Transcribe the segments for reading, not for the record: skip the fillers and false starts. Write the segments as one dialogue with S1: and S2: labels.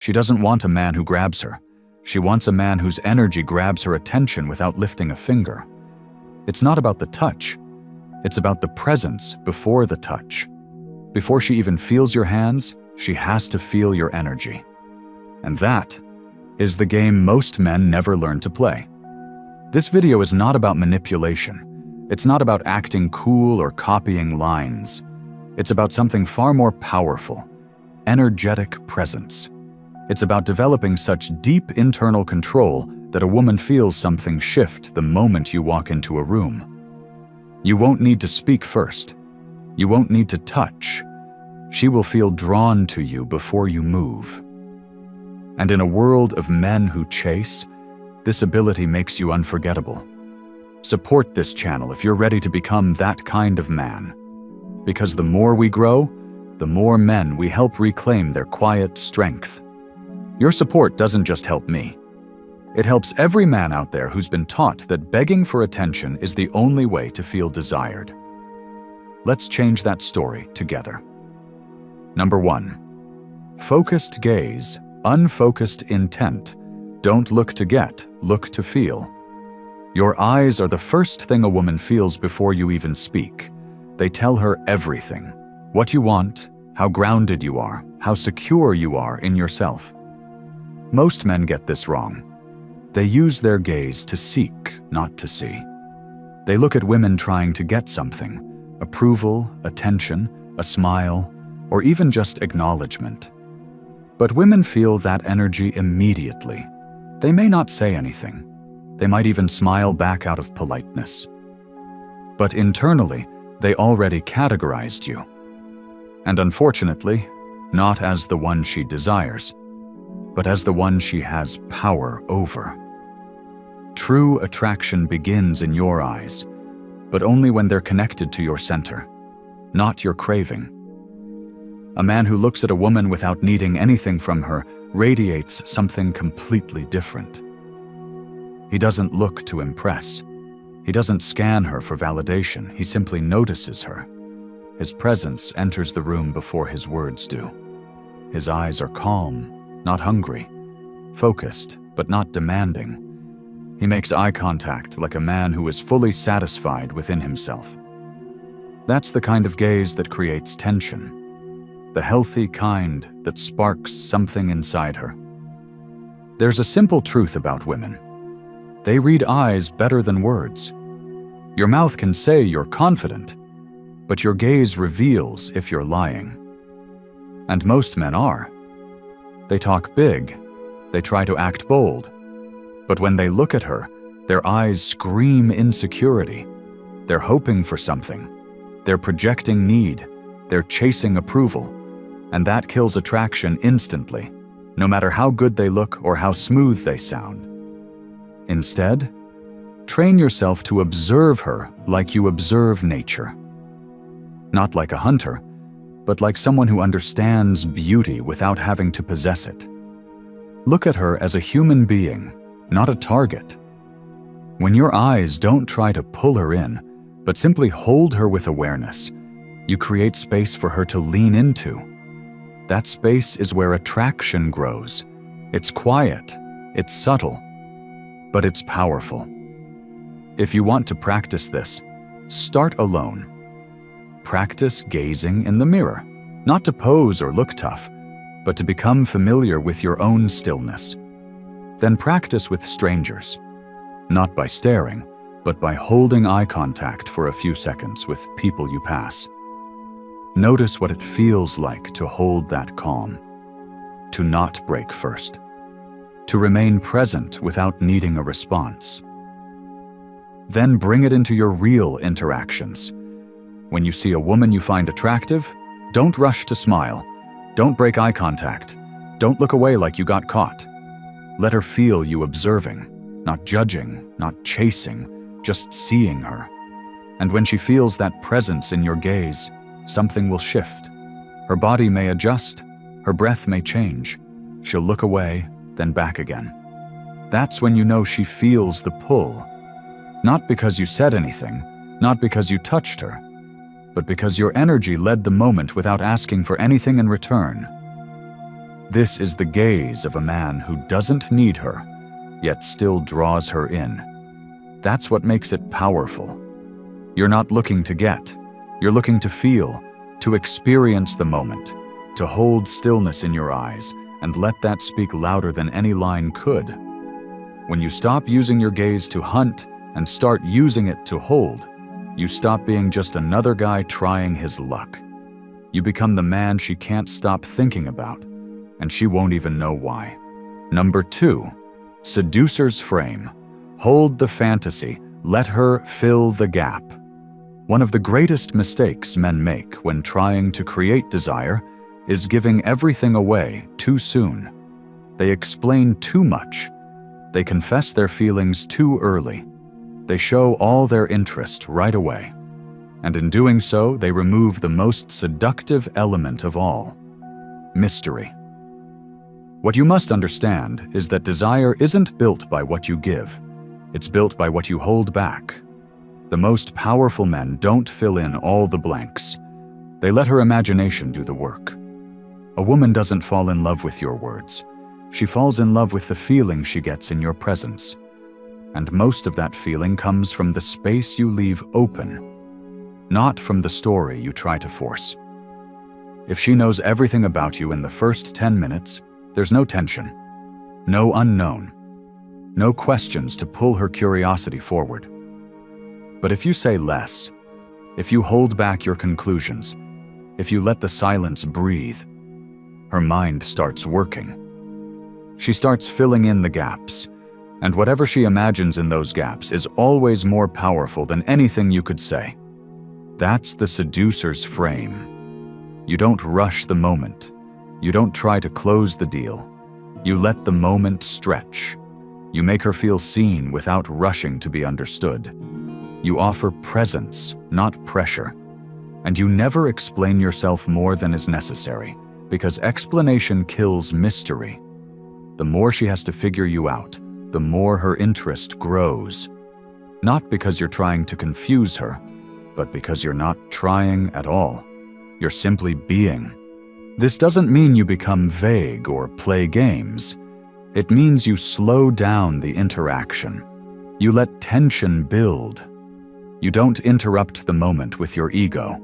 S1: She doesn't want a man who grabs her. She wants a man whose energy grabs her attention without lifting a finger. It's not about the touch. It's about the presence before the touch. Before she even feels your hands, she has to feel your energy. And that is the game most men never learn to play. This video is not about manipulation. It's not about acting cool or copying lines. It's about something far more powerful: energetic presence. It's about developing such deep internal control that a woman feels something shift the moment you walk into a room. You won't need to speak first. You won't need to touch. She will feel drawn to you before you move. And in a world of men who chase, this ability makes you unforgettable. Support this channel if you're ready to become that kind of man. Because the more we grow, the more men we help reclaim their quiet strength. Your support doesn't just help me. It helps every man out there who's been taught that begging for attention is the only way to feel desired. Let's change that story together. Number 1. Focused gaze, unfocused intent. Don't look to get, look to feel. Your eyes are the first thing a woman feels before you even speak. They tell her everything: what you want, how grounded you are, how secure you are in yourself. Most men get this wrong. They use their gaze to seek, not to see. They look at women trying to get something: approval, attention, a smile, or even just acknowledgement. But women feel that energy immediately. They may not say anything. They might even smile back out of politeness. But internally, they already categorized you. And unfortunately, not as the one she desires, but as the one she has power over. True attraction begins in your eyes, but only when they're connected to your center, not your craving. A man who looks at a woman without needing anything from her radiates something completely different. He doesn't look to impress. He doesn't scan her for validation. He simply notices her. His presence enters the room before his words do. His eyes are calm, not hungry, focused, but not demanding. He makes eye contact like a man who is fully satisfied within himself. That's the kind of gaze that creates tension. The healthy kind that sparks something inside her. There's a simple truth about women. They read eyes better than words. Your mouth can say you're confident, but your gaze reveals if you're lying. And most men are. They talk big. They try to act bold. But when they look at her, their eyes scream insecurity. They're hoping for something. They're projecting need. They're chasing approval. And that kills attraction instantly, no matter how good they look or how smooth they sound. Instead, train yourself to observe her like you observe nature. Not like a hunter, but like someone who understands beauty without having to possess it. Look at her as a human being, not a target. When your eyes don't try to pull her in, but simply hold her with awareness, you create space for her to lean into. That space is where attraction grows. It's quiet, it's subtle, but it's powerful. If you want to practice this, start alone. Practice gazing in the mirror, not to pose or look tough, but to become familiar with your own stillness. Then practice with strangers, not by staring, but by holding eye contact for a few seconds with people you pass. Notice what it feels like to hold that calm, to not break first, to remain present without needing a response. Then bring it into your real interactions. When you see a woman you find attractive, don't rush to smile. Don't break eye contact. Don't look away like you got caught. Let her feel you observing, not judging, not chasing, just seeing her. And when she feels that presence in your gaze, something will shift. Her body may adjust. Her breath may change. She'll look away, then back again. That's when you know she feels the pull. Not because you said anything, not because you touched her, but because your energy led the moment without asking for anything in return. This is the gaze of a man who doesn't need her, yet still draws her in. That's what makes it powerful. You're not looking to get, you're looking to feel, to experience the moment, to hold stillness in your eyes and let that speak louder than any line could. When you stop using your gaze to hunt and start using it to hold, you stop being just another guy trying his luck. You become the man she can't stop thinking about, and she won't even know why. Number 2, seducer's frame. Hold the fantasy, let her fill the gap. One of the greatest mistakes men make when trying to create desire is giving everything away too soon. They explain too much. They confess their feelings too early. They show all their interest right away. And in doing so, they remove the most seductive element of all: mystery. What you must understand is that desire isn't built by what you give. It's built by what you hold back. The most powerful men don't fill in all the blanks. They let her imagination do the work. A woman doesn't fall in love with your words. She falls in love with the feeling she gets in your presence. And most of that feeling comes from the space you leave open, not from the story you try to force. If she knows everything about you in the first 10 minutes, there's no tension, no unknown, no questions to pull her curiosity forward. But if you say less, if you hold back your conclusions, if you let the silence breathe, her mind starts working. She starts filling in the gaps, and whatever she imagines in those gaps is always more powerful than anything you could say. That's the seducer's frame. You don't rush the moment. You don't try to close the deal. You let the moment stretch. You make her feel seen without rushing to be understood. You offer presence, not pressure. And you never explain yourself more than is necessary, because explanation kills mystery. The more she has to figure you out, the more her interest grows. Not because you're trying to confuse her, but because you're not trying at all. You're simply being. This doesn't mean you become vague or play games. It means you slow down the interaction. You let tension build. You don't interrupt the moment with your ego.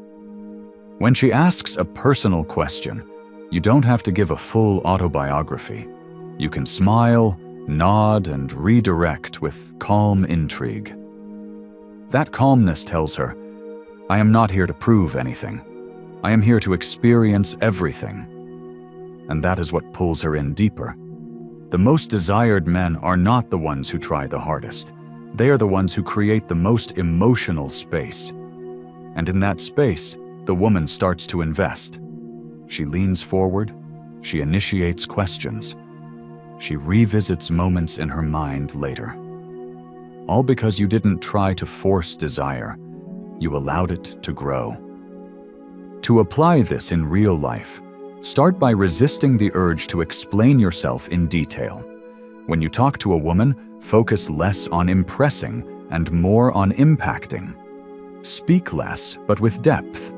S1: When she asks a personal question, you don't have to give a full autobiography. You can smile, nod, and redirect with calm intrigue. That calmness tells her, I am not here to prove anything. I am here to experience everything. And that is what pulls her in deeper. The most desired men are not the ones who try the hardest. They are the ones who create the most emotional space. And in that space, the woman starts to invest. She leans forward. She initiates questions. She revisits moments in her mind later. All because you didn't try to force desire. You allowed it to grow. To apply this in real life, start by resisting the urge to explain yourself in detail. When you talk to a woman, focus less on impressing and more on impacting. Speak less, but with depth.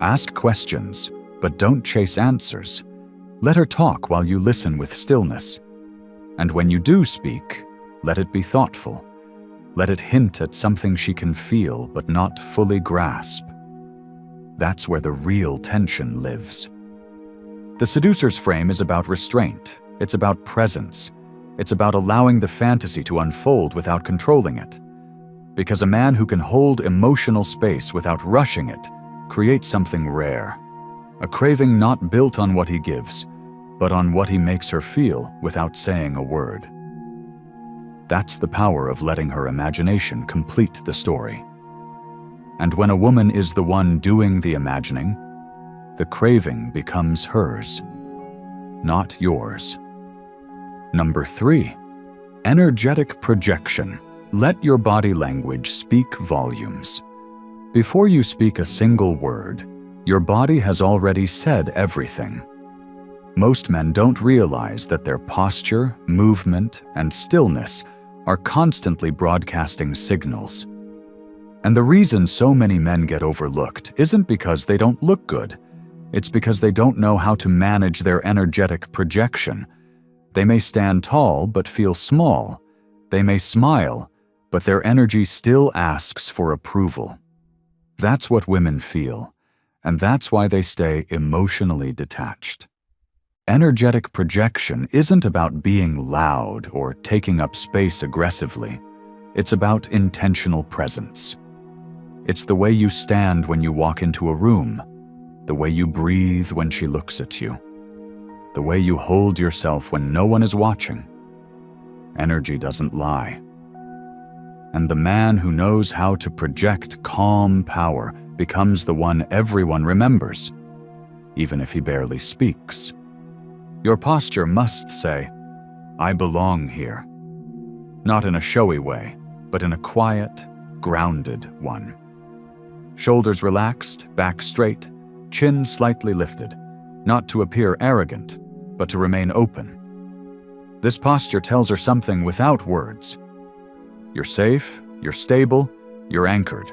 S1: Ask questions, but don't chase answers. Let her talk while you listen with stillness. And when you do speak, let it be thoughtful. Let it hint at something she can feel but not fully grasp. That's where the real tension lives. The seducer's frame is about restraint. It's about presence. It's about allowing the fantasy to unfold without controlling it. Because a man who can hold emotional space without rushing it creates something rare. A craving not built on what he gives, but on what he makes her feel without saying a word. That's the power of letting her imagination complete the story. And when a woman is the one doing the imagining, the craving becomes hers, not yours. Number 3, energetic projection. Let your body language speak volumes. Before you speak a single word, your body has already said everything. Most men don't realize that their posture, movement, and stillness are constantly broadcasting signals. And the reason so many men get overlooked isn't because they don't look good. It's because they don't know how to manage their energetic projection. They may stand tall but feel small. They may smile, but their energy still asks for approval. That's what women feel, and that's why they stay emotionally detached. Energetic projection isn't about being loud or taking up space aggressively. It's about intentional presence. It's the way you stand when you walk into a room, the way you breathe when she looks at you, the way you hold yourself when no one is watching. Energy doesn't lie. And the man who knows how to project calm power becomes the one everyone remembers, even if he barely speaks. Your posture must say, "I belong here," not in a showy way, but in a quiet, grounded one. Shoulders relaxed, back straight, chin slightly lifted, not to appear arrogant, but to remain open. This posture tells her something without words. You're safe, you're stable, you're anchored.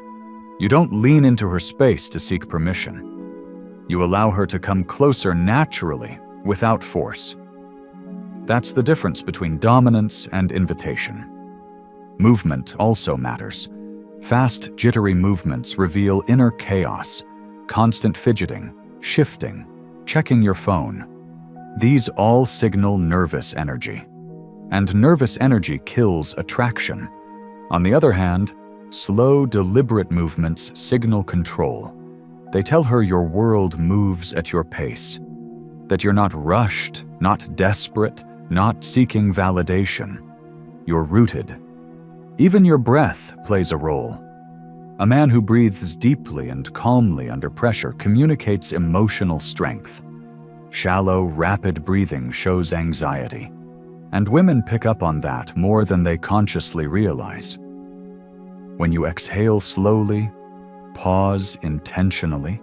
S1: You don't lean into her space to seek permission. You allow her to come closer naturally, without force. That's the difference between dominance and invitation. Movement also matters. Fast, jittery movements reveal inner chaos, constant fidgeting, shifting, checking your phone. These all signal nervous energy. And nervous energy kills attraction. On the other hand, slow, deliberate movements signal control. They tell her your world moves at your pace, that you're not rushed, not desperate, not seeking validation. You're rooted. Even your breath plays a role. A man who breathes deeply and calmly under pressure communicates emotional strength. Shallow, rapid breathing shows anxiety, and women pick up on that more than they consciously realize. When you exhale slowly, pause intentionally,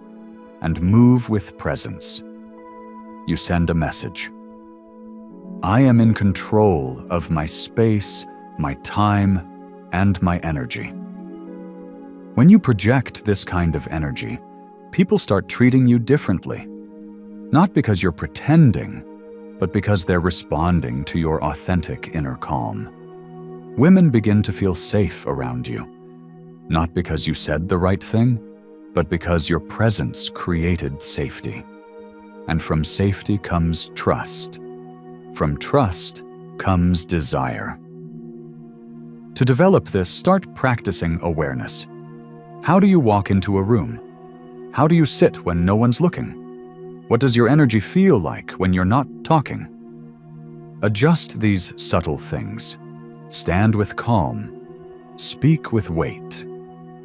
S1: and move with presence, you send a message. I am in control of my space, my time, and my energy. When you project this kind of energy, people start treating you differently. Not because you're pretending, but because they're responding to your authentic inner calm. Women begin to feel safe around you, not because you said the right thing, but because your presence created safety. And from safety comes trust. From trust comes desire. To develop this, start practicing awareness. How do you walk into a room? How do you sit when no one's looking? What does your energy feel like when you're not talking? Adjust these subtle things. Stand with calm. Speak with weight.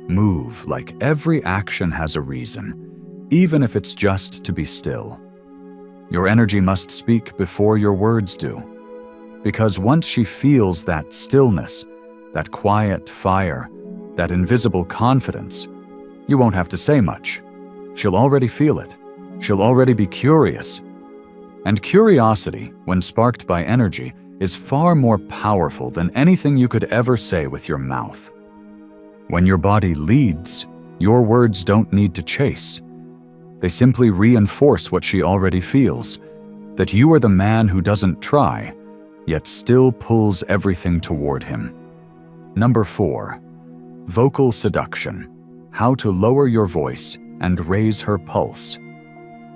S1: Move like every action has a reason, even if it's just to be still. Your energy must speak before your words do. Because once she feels that stillness, that quiet fire, that invisible confidence, you won't have to say much. She'll already feel it. She'll already be curious. And curiosity, when sparked by energy, is far more powerful than anything you could ever say with your mouth. When your body leads, your words don't need to chase. They simply reinforce what she already feels, that you are the man who doesn't try, yet still pulls everything toward him. Number 4, vocal seduction. How to lower your voice and raise her pulse.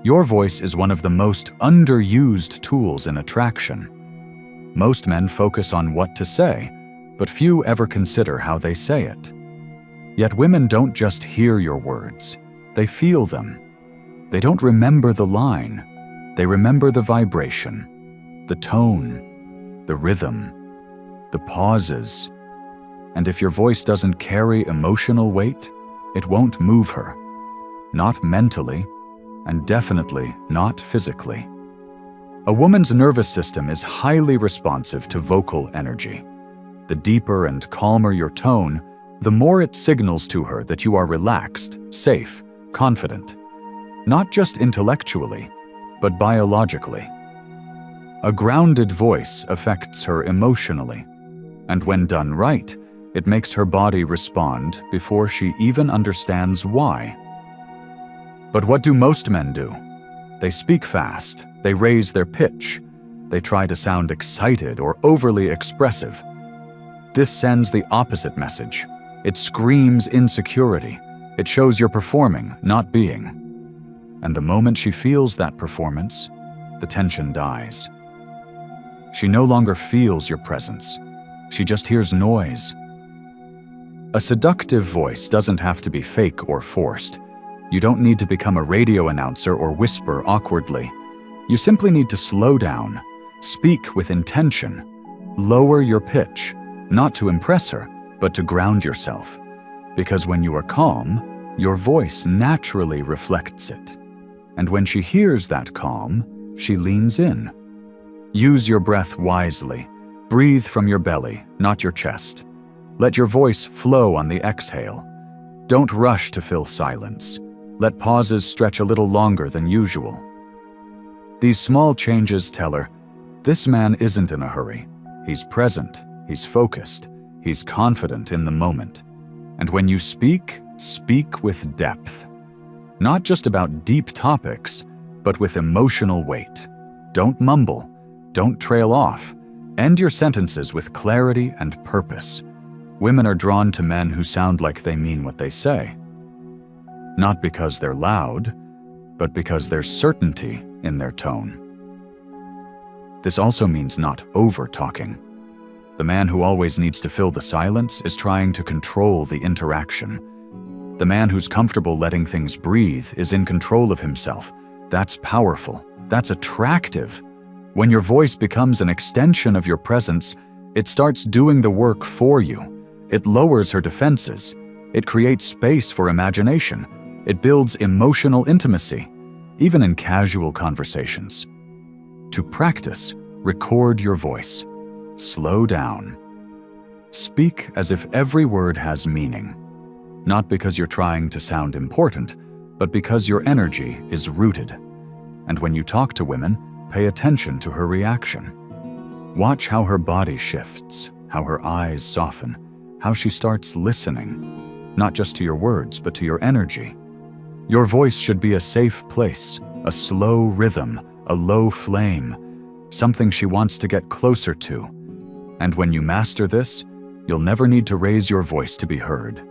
S1: Your voice is one of the most underused tools in attraction. Most men focus on what to say, but few ever consider how they say it. Yet women don't just hear your words, they feel them. They don't remember the line, they remember the vibration, the tone, the rhythm, the pauses. And if your voice doesn't carry emotional weight, it won't move her. Not mentally, and definitely not physically. A woman's nervous system is highly responsive to vocal energy. The deeper and calmer your tone, the more it signals to her that you are relaxed, safe, confident. Not just intellectually, but biologically. A grounded voice affects her emotionally, and when done right, it makes her body respond before she even understands why. But what do most men do? They speak fast, they raise their pitch, they try to sound excited or overly expressive. This sends the opposite message. It screams insecurity. It shows you're performing, not being. And the moment she feels that performance, the tension dies. She no longer feels your presence. She just hears noise. A seductive voice doesn't have to be fake or forced. You don't need to become a radio announcer or whisper awkwardly. You simply need to slow down, speak with intention, lower your pitch, not to impress her, but to ground yourself. Because when you are calm, your voice naturally reflects it. And when she hears that calm, she leans in. Use your breath wisely. Breathe from your belly, not your chest. Let your voice flow on the exhale. Don't rush to fill silence. Let pauses stretch a little longer than usual. These small changes tell her, this man isn't in a hurry. He's present, he's focused, he's confident in the moment. And when you speak, speak with depth. Not just about deep topics, but with emotional weight. Don't mumble, don't trail off. End your sentences with clarity and purpose. Women are drawn to men who sound like they mean what they say. Not because they're loud, but because there's certainty in their tone. This also means not over-talking. The man who always needs to fill the silence is trying to control the interaction. The man who's comfortable letting things breathe is in control of himself. That's powerful. That's attractive. When your voice becomes an extension of your presence, it starts doing the work for you. It lowers her defenses. It creates space for imagination. It builds emotional intimacy, even in casual conversations. To practice, record your voice. Slow down. Speak as if every word has meaning. Not because you're trying to sound important, but because your energy is rooted. And when you talk to women, pay attention to her reaction. Watch how her body shifts, how her eyes soften, how she starts listening, not just to your words, but to your energy. Your voice should be a safe place, a slow rhythm, a low flame, something she wants to get closer to. And when you master this, you'll never need to raise your voice to be heard.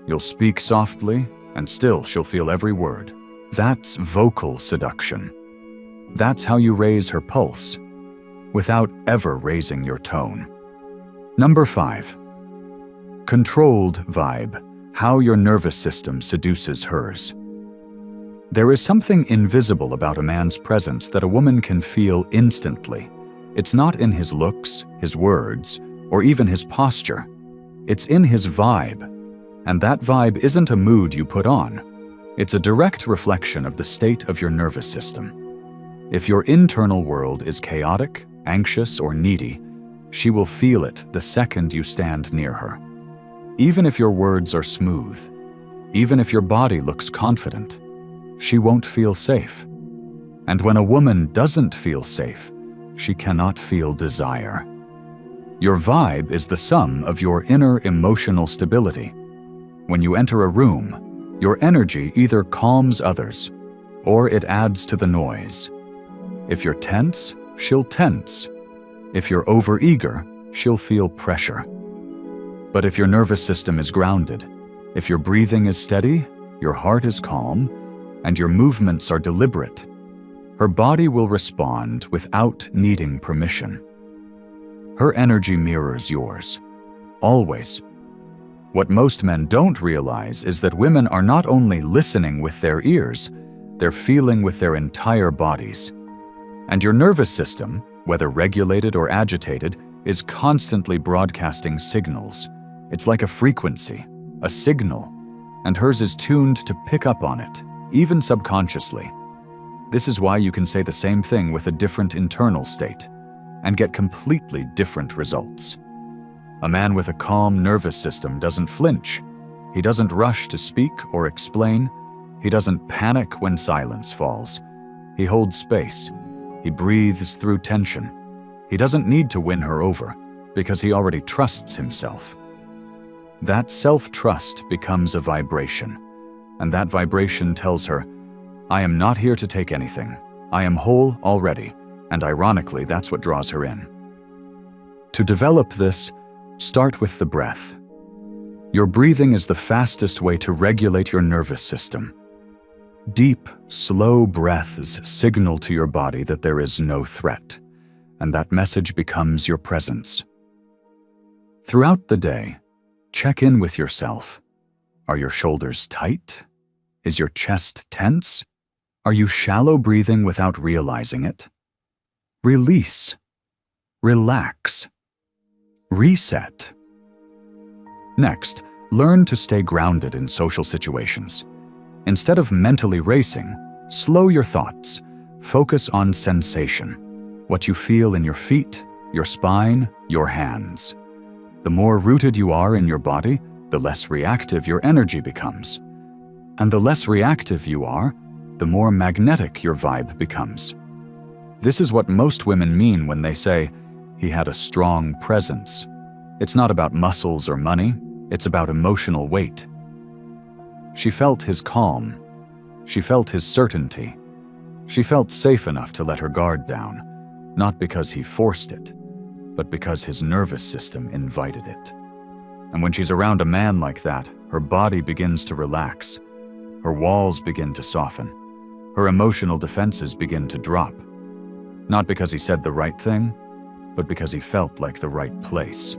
S1: You'll speak softly, and still she'll feel every word. That's vocal seduction. That's how you raise her pulse, without ever raising your tone. Number 5. Controlled vibe, how your nervous system seduces hers. There is something invisible about a man's presence that a woman can feel instantly. It's not in his looks, his words, or even his posture. It's in his vibe. And that vibe isn't a mood you put on. It's a direct reflection of the state of your nervous system. If your internal world is chaotic, anxious, or needy, she will feel it the second you stand near her. Even if your words are smooth, even if your body looks confident, she won't feel safe. And when a woman doesn't feel safe, she cannot feel desire. Your vibe is the sum of your inner emotional stability. When you enter a room, your energy either calms others, or it adds to the noise. If you're tense, she'll tense. If you're overeager, she'll feel pressure. But if your nervous system is grounded, if your breathing is steady, your heart is calm, and your movements are deliberate, her body will respond without needing permission. Her energy mirrors yours, always. What most men don't realize is that women are not only listening with their ears, they're feeling with their entire bodies. And your nervous system, whether regulated or agitated, is constantly broadcasting signals. It's like a frequency, a signal, and hers is tuned to pick up on it, even subconsciously. This is why you can say the same thing with a different internal state and get completely different results. A man with a calm nervous system doesn't flinch. He doesn't rush to speak or explain. He doesn't panic when silence falls. He holds space. He breathes through tension. He doesn't need to win her over because he already trusts himself. That self-trust becomes a vibration, and that vibration tells her, I am not here to take anything. I am whole already, and ironically, that's what draws her in. To develop this, start with the breath. Your breathing is the fastest way to regulate your nervous system. Deep, slow breaths signal to your body that there is no threat, and that message becomes your presence. Throughout the day, check in with yourself. Are your shoulders tight? Is your chest tense? Are you shallow breathing without realizing it? Release. Relax. Reset. Next, learn to stay grounded in social situations. Instead of mentally racing, slow your thoughts. Focus on sensation, what you feel in your feet, your spine, your hands. The more rooted you are in your body, the less reactive your energy becomes. And the less reactive you are, the more magnetic your vibe becomes. This is what most women mean when they say, "He had a strong presence." It's not about muscles or money, it's about emotional weight. She felt his calm. She felt his certainty. She felt safe enough to let her guard down, not because he forced it, but because his nervous system invited it. And when she's around a man like that, her body begins to relax. Her walls begin to soften. Her emotional defenses begin to drop. Not because he said the right thing, but because he felt like the right place.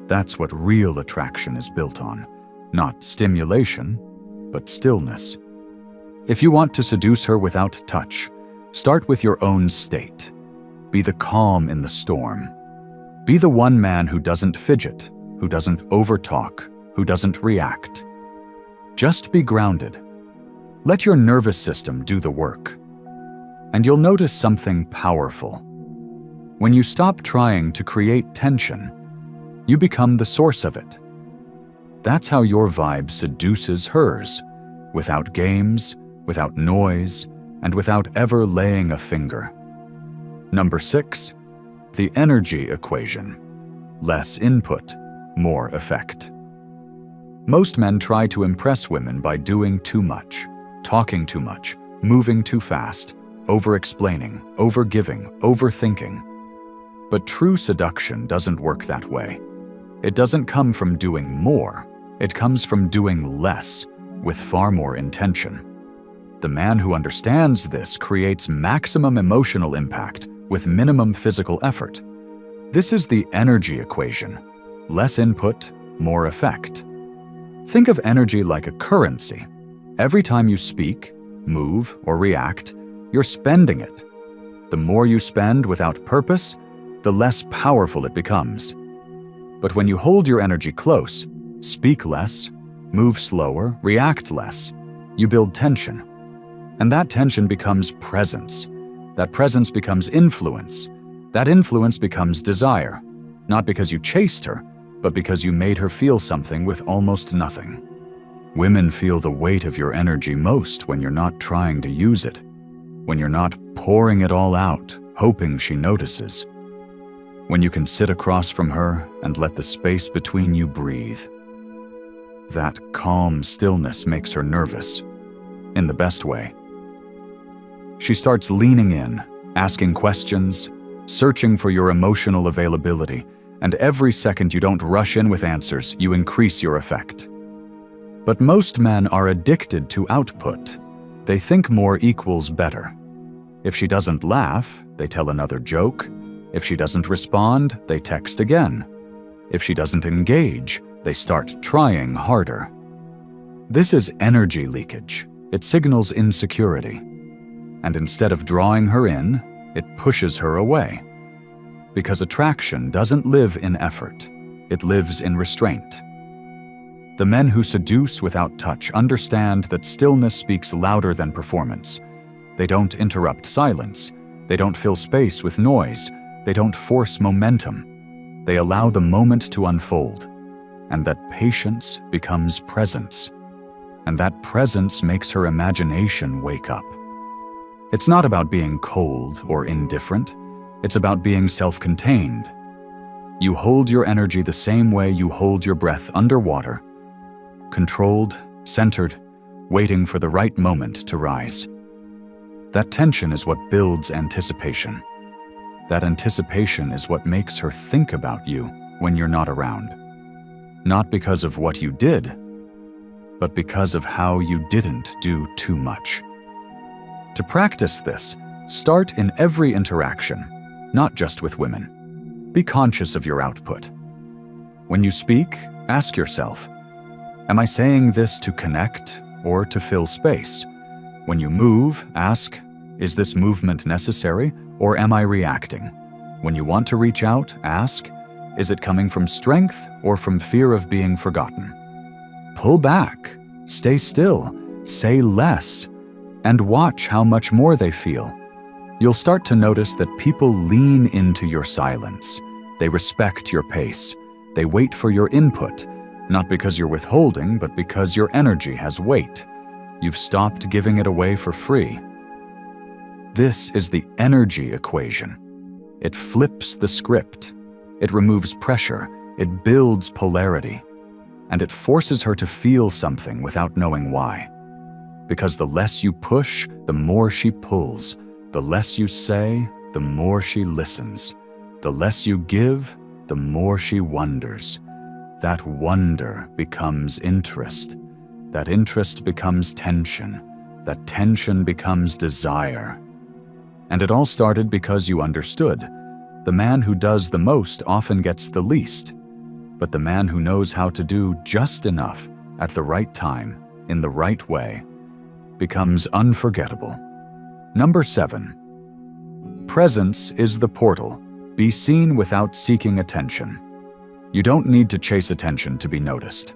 S1: That's what real attraction is built on. Not stimulation, but stillness. If you want to seduce her without touch, start with your own state. Be the calm in the storm. Be the one man who doesn't fidget, who doesn't overtalk, who doesn't react. Just be grounded. Let your nervous system do the work. And you'll notice something powerful. When you stop trying to create tension, you become the source of it. That's how your vibe seduces hers, without games, without noise, and without ever laying a finger. Number 6, the energy equation. Less input, more effect. Most men try to impress women by doing too much, talking too much, moving too fast, over-explaining, over-giving, overthinking. But true seduction doesn't work that way. It doesn't come from doing more. It comes from doing less, with far more intention. The man who understands this creates maximum emotional impact with minimum physical effort. This is the energy equation. Less input, more effect. Think of energy like a currency. Every time you speak, move, or react, you're spending it. The more you spend without purpose, the less powerful it becomes. But when you hold your energy close, speak less, move slower, react less, you build tension. And that tension becomes presence. That presence becomes influence. That influence becomes desire. Not because you chased her, but because you made her feel something with almost nothing. Women feel the weight of your energy most when you're not trying to use it, when you're not pouring it all out, hoping she notices. When you can sit across from her and let the space between you breathe. That calm stillness makes her nervous, in the best way. She starts leaning in, asking questions, searching for your emotional availability, and every second you don't rush in with answers, you increase your effect. But most men are addicted to output. They think more equals better. If she doesn't laugh, they tell another joke. If she doesn't respond, they text again. If she doesn't engage, they start trying harder. This is energy leakage. It signals insecurity. And instead of drawing her in, it pushes her away. Because attraction doesn't live in effort. It lives in restraint. The men who seduce without touch understand that stillness speaks louder than performance. They don't interrupt silence. They don't fill space with noise. They don't force momentum. They allow the moment to unfold. And that patience becomes presence. And that presence makes her imagination wake up. It's not about being cold or indifferent. It's about being self-contained. You hold your energy the same way you hold your breath underwater, controlled, centered, waiting for the right moment to rise. That tension is what builds anticipation. That anticipation is what makes her think about you when you're not around. Not because of what you did, but because of how you didn't do too much. To practice this, start in every interaction, not just with women. Be conscious of your output. When you speak, ask yourself, am I saying this to connect or to fill space? When you move, ask, is this movement necessary or am I reacting? When you want to reach out, ask, is it coming from strength or from fear of being forgotten? Pull back, stay still, say less, and watch how much more they feel. You'll start to notice that people lean into your silence. They respect your pace. They wait for your input, not because you're withholding, but because your energy has weight. You've stopped giving it away for free. This is the energy equation. It flips the script. It removes pressure. It builds polarity. And it forces her to feel something without knowing why. Because the less you push, the more she pulls. The less you say, the more she listens. The less you give, the more she wonders. That wonder becomes interest. That interest becomes tension. That tension becomes desire. And it all started because you understood. The man who does the most often gets the least. But the man who knows how to do just enough at the right time, in the right way, becomes unforgettable. Number 7. Presence is the portal. Be seen without seeking attention. You don't need to chase attention to be noticed.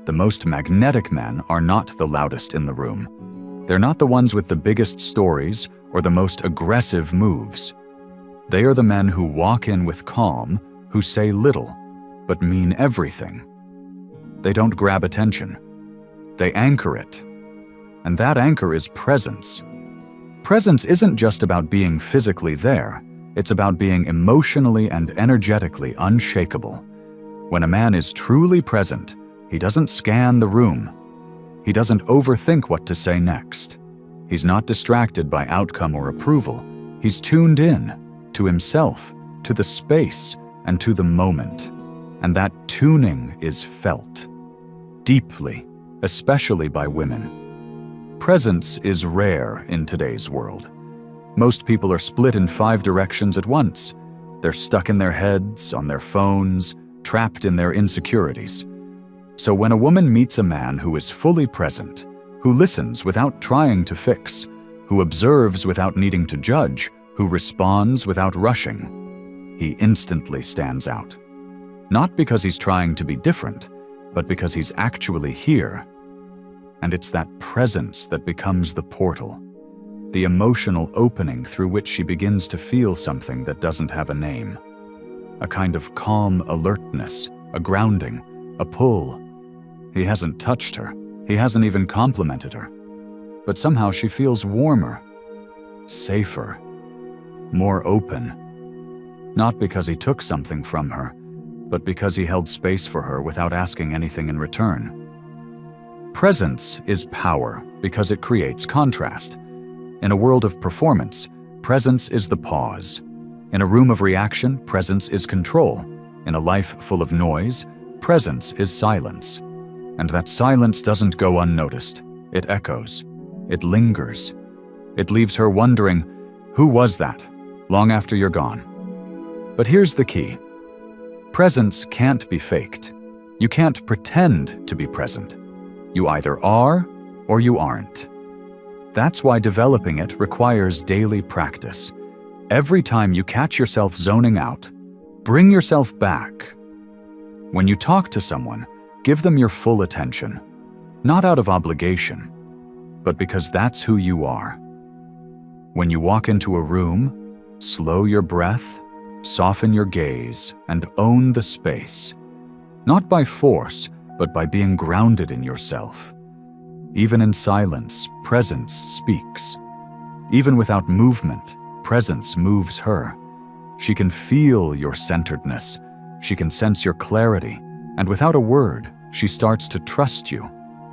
S1: The most magnetic men are not the loudest in the room. They're not the ones with the biggest stories or the most aggressive moves. They are the men who walk in with calm, who say little, but mean everything. They don't grab attention. They anchor it. And that anchor is presence. Presence isn't just about being physically there. It's about being emotionally and energetically unshakable. When a man is truly present, he doesn't scan the room. He doesn't overthink what to say next. He's not distracted by outcome or approval. He's tuned in to himself, to the space, and to the moment. And that tuning is felt deeply, especially by women. Presence is rare in today's world. Most people are split in 5 directions at once. They're stuck in their heads, on their phones, trapped in their insecurities. So when a woman meets a man who is fully present, who listens without trying to fix, who observes without needing to judge, who responds without rushing, he instantly stands out. Not because he's trying to be different, but because he's actually here. And it's that presence that becomes the portal, the emotional opening through which she begins to feel something that doesn't have a name. A kind of calm alertness, a grounding, a pull. He hasn't touched her. He hasn't even complimented her. But somehow she feels warmer, safer, more open. Not because he took something from her, but because he held space for her without asking anything in return. Presence is power because it creates contrast. In a world of performance, presence is the pause. In a room of reaction, presence is control. In a life full of noise, presence is silence. And that silence doesn't go unnoticed. It echoes. It lingers. It leaves her wondering, who was that? Long after you're gone. But here's the key. Presence can't be faked. You can't pretend to be present. You either are or you aren't. That's why developing it requires daily practice. Every time you catch yourself zoning out, bring yourself back. When you talk to someone, give them your full attention, not out of obligation, but because that's who you are. When you walk into a room, slow your breath, soften your gaze, and own the space. Not by force, but by being grounded in yourself. Even in silence, presence speaks. Even without movement, presence moves her. She can feel your centeredness. She can sense your clarity. And without a word, she starts to trust you.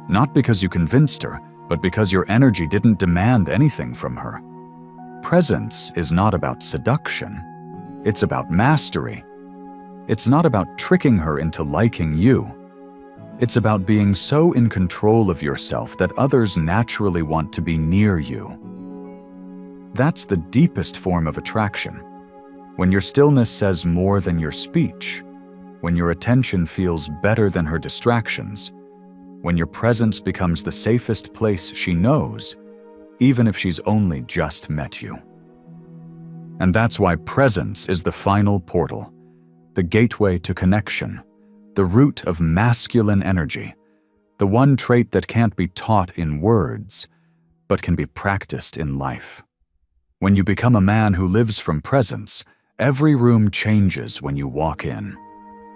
S1: Not because you convinced her, but because your energy didn't demand anything from her. Presence is not about seduction. It's about mastery. It's not about tricking her into liking you. It's about being so in control of yourself that others naturally want to be near you. That's the deepest form of attraction. When your stillness says more than your speech, when your attention feels better than her distractions, when your presence becomes the safest place she knows, even if she's only just met you. And that's why presence is the final portal, the gateway to connection, the root of masculine energy, the one trait that can't be taught in words, but can be practiced in life. When you become a man who lives from presence, every room changes when you walk in.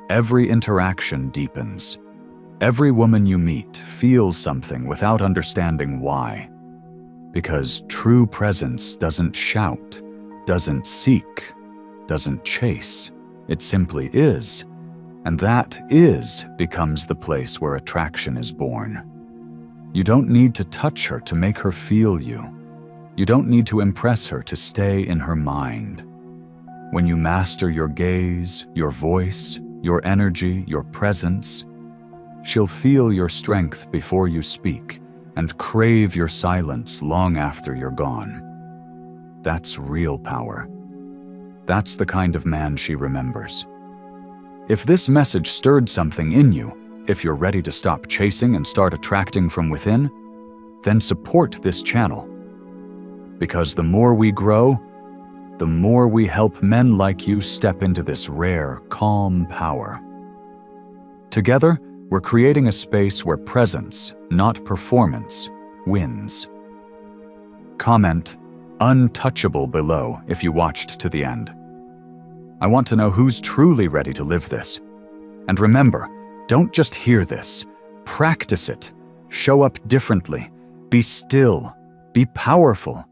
S1: Every interaction deepens. Every woman you meet feels something without understanding why. Because true presence doesn't shout, doesn't seek, doesn't chase. It simply is. And that is becomes the place where attraction is born. You don't need to touch her to make her feel you. You don't need to impress her to stay in her mind. When you master your gaze, your voice, your energy, your presence, she'll feel your strength before you speak and crave your silence long after you're gone. That's real power. That's the kind of man she remembers. If this message stirred something in you, if you're ready to stop chasing and start attracting from within, then support this channel. Because the more we grow, the more we help men like you step into this rare, calm power. Together, we're creating a space where presence, not performance, wins. Comment "untouchable" below if you watched to the end. I want to know who's truly ready to live this. And remember, don't just hear this. Practice it. Show up differently. Be still. Be powerful.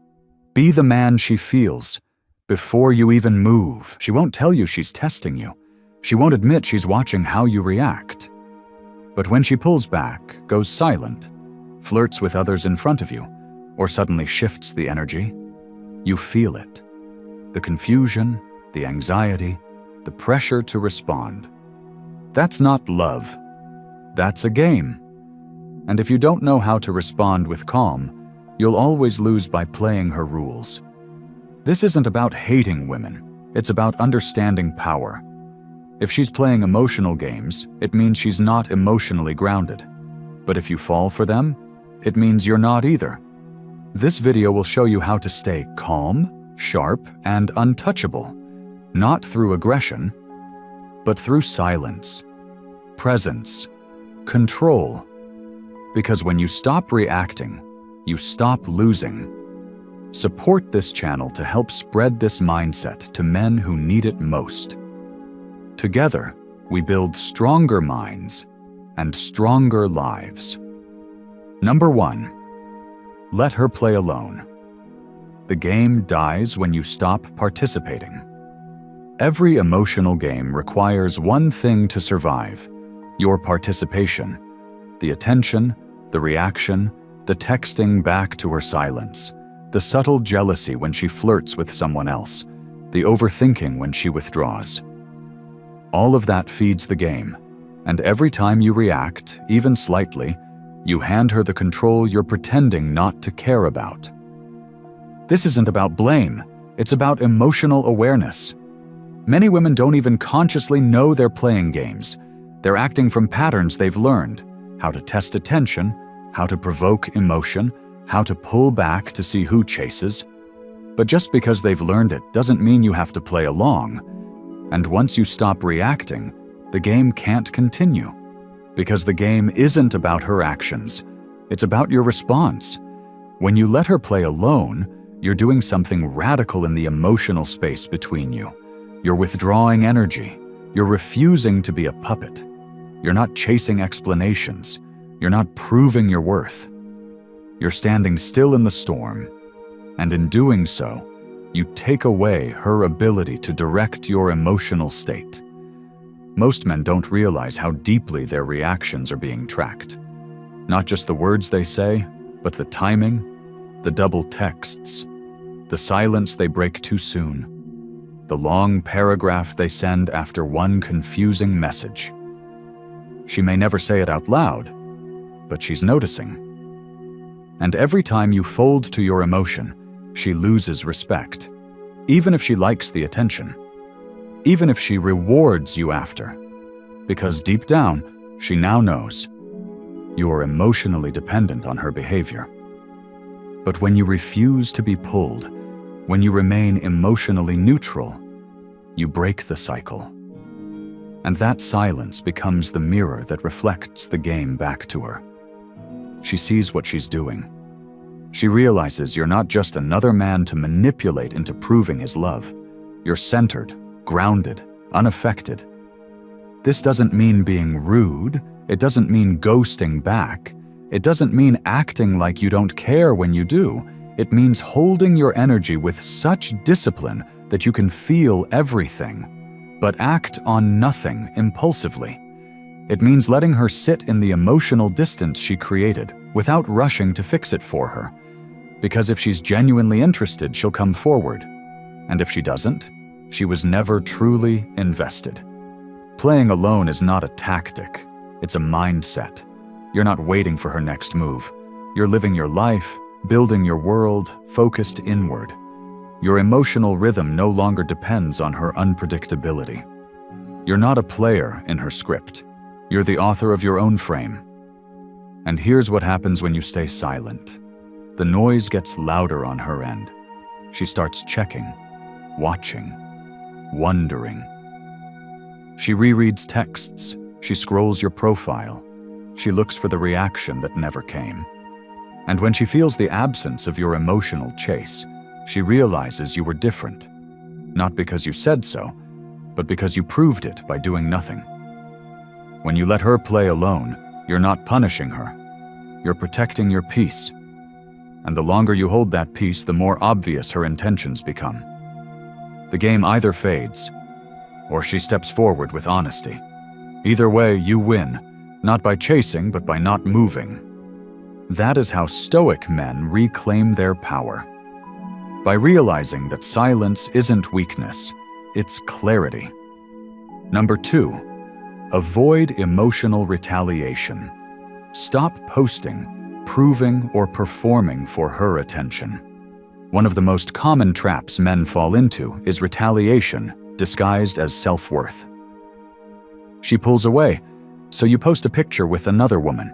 S1: Be the man she feels. Before you even move, she won't tell you she's testing you. She won't admit she's watching how you react. But when she pulls back, goes silent, flirts with others in front of you, or suddenly shifts the energy, you feel it. The confusion, the anxiety, the pressure to respond. That's not love. That's a game. And if you don't know how to respond with calm, you'll always lose by playing her rules. This isn't about hating women. It's about understanding power. If she's playing emotional games, it means she's not emotionally grounded. But if you fall for them, it means you're not either. This video will show you how to stay calm, sharp, and untouchable. Not through aggression, but through silence, presence, control. Because when you stop reacting, you stop losing. Support this channel to help spread this mindset to men who need it most. Together, we build stronger minds and stronger lives. Number 1. Let her play alone. The game dies when you stop participating. Every emotional game requires one thing to survive: your participation, the attention, the reaction, the texting back to her silence, the subtle jealousy when she flirts with someone else, the overthinking when she withdraws. All of that feeds the game, and every time you react, even slightly, you hand her the control you're pretending not to care about. This isn't about blame, it's about emotional awareness. Many women don't even consciously know they're playing games. They're acting from patterns they've learned: how to test attention, how to provoke emotion, how to pull back to see who chases. But just because they've learned it doesn't mean you have to play along. And once you stop reacting, the game can't continue. Because the game isn't about her actions, it's about your response. When you let her play alone, you're doing something radical in the emotional space between you. You're withdrawing energy. You're refusing to be a puppet. You're not chasing explanations. You're not proving your worth. You're standing still in the storm. And in doing so, you take away her ability to direct your emotional state. Most men don't realize how deeply their reactions are being tracked. Not just the words they say, but the timing, the double texts, the silence they break too soon, the long paragraph they send after one confusing message. She may never say it out loud, but she's noticing. And every time you fold to your emotion, she loses respect, even if she likes the attention, even if she rewards you after, because deep down, she now knows you are emotionally dependent on her behavior. But when you refuse to be pulled, when you remain emotionally neutral, you break the cycle. And that silence becomes the mirror that reflects the game back to her. She sees what she's doing. She realizes you're not just another man to manipulate into proving his love. You're centered, grounded, unaffected. This doesn't mean being rude. It doesn't mean ghosting back. It doesn't mean acting like you don't care when you do. It means holding your energy with such discipline that you can feel everything, but act on nothing impulsively. It means letting her sit in the emotional distance she created without rushing to fix it for her. Because if she's genuinely interested, she'll come forward. And if she doesn't, she was never truly invested. Playing alone is not a tactic. It's a mindset. You're not waiting for her next move. You're living your life, building your world, focused inward. Your emotional rhythm no longer depends on her unpredictability. You're not a player in her script. You're the author of your own frame. And here's what happens when you stay silent. The noise gets louder on her end. She starts checking, watching, wondering. She rereads texts. She scrolls your profile. She looks for the reaction that never came. And when she feels the absence of your emotional chase, she realizes you were different. Not because you said so, but because you proved it by doing nothing. When you let her play alone, you're not punishing her. You're protecting your peace. And the longer you hold that peace, the more obvious her intentions become. The game either fades, or she steps forward with honesty. Either way, you win, not by chasing, but by not moving. That is how Stoic men reclaim their power. By realizing that silence isn't weakness, it's clarity. Number 2, avoid emotional retaliation. Stop posting, proving, or performing for her attention. One of the most common traps men fall into is retaliation disguised as self-worth. She pulls away, so you post a picture with another woman.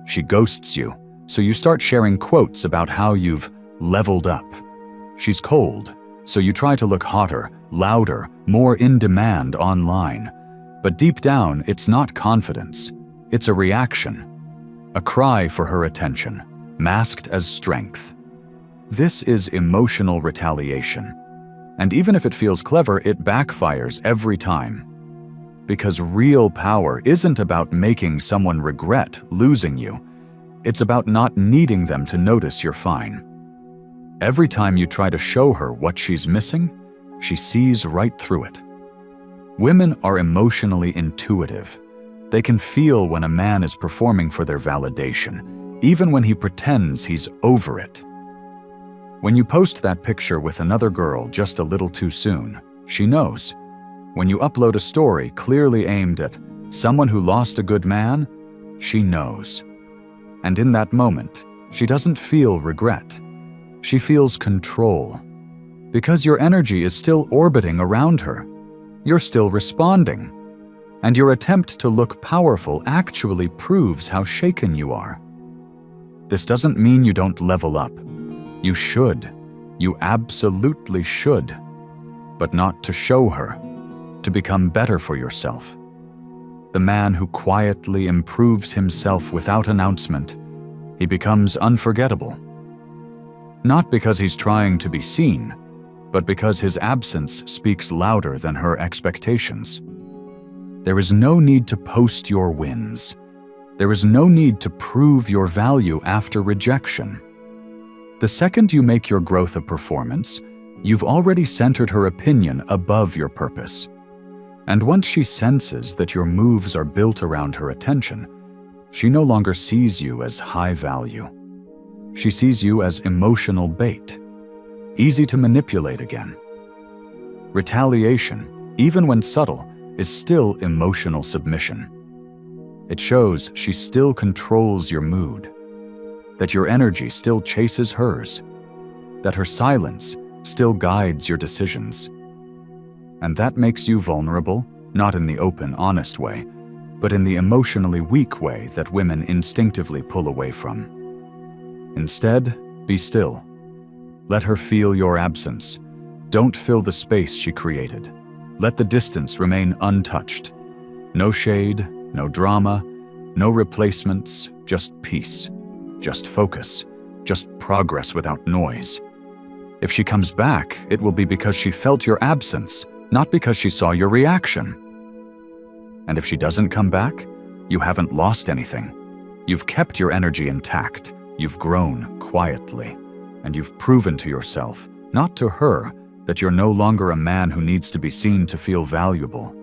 S1: She ghosts you, so you start sharing quotes about how you've leveled up. She's cold, so you try to look hotter, louder, more in demand online. But deep down, it's not confidence. It's a reaction. A cry for her attention, masked as strength. This is emotional retaliation. And even if it feels clever, it backfires every time. Because real power isn't about making someone regret losing you. It's about not needing them to notice you're fine. Every time you try to show her what she's missing, she sees right through it. Women are emotionally intuitive. They can feel when a man is performing for their validation, even when he pretends he's over it. When you post that picture with another girl just a little too soon, she knows. When you upload a story clearly aimed at someone who lost a good man, she knows. And in that moment, she doesn't feel regret. She feels control. Because your energy is still orbiting around her. You're still responding. And your attempt to look powerful actually proves how shaken you are. This doesn't mean you don't level up. You should. You absolutely should. But not to show her. To become better for yourself. The man who quietly improves himself without announcement, he becomes unforgettable. Not because he's trying to be seen, but because his absence speaks louder than her expectations. There is no need to post your wins. There is no need to prove your value after rejection. The second you make your growth a performance, you've already centered her opinion above your purpose. And once she senses that your moves are built around her attention, she no longer sees you as high value. She sees you as emotional bait. easy to manipulate again. Retaliation, even when subtle, is still emotional submission. It shows she still controls your mood, that your energy still chases hers, that her silence still guides your decisions. And that makes you vulnerable, not in the open, honest way, but in the emotionally weak way that women instinctively pull away from. Instead, be still. Let her feel your absence. Don't fill the space she created. Let the distance remain untouched. No shade, no drama, no replacements, just peace, just focus, just progress without noise. If she comes back, it will be because she felt your absence, not because she saw your reaction. And if she doesn't come back, you haven't lost anything. You've kept your energy intact, you've grown quietly, and you've proven to yourself, not to her, that you're no longer a man who needs to be seen to feel valuable.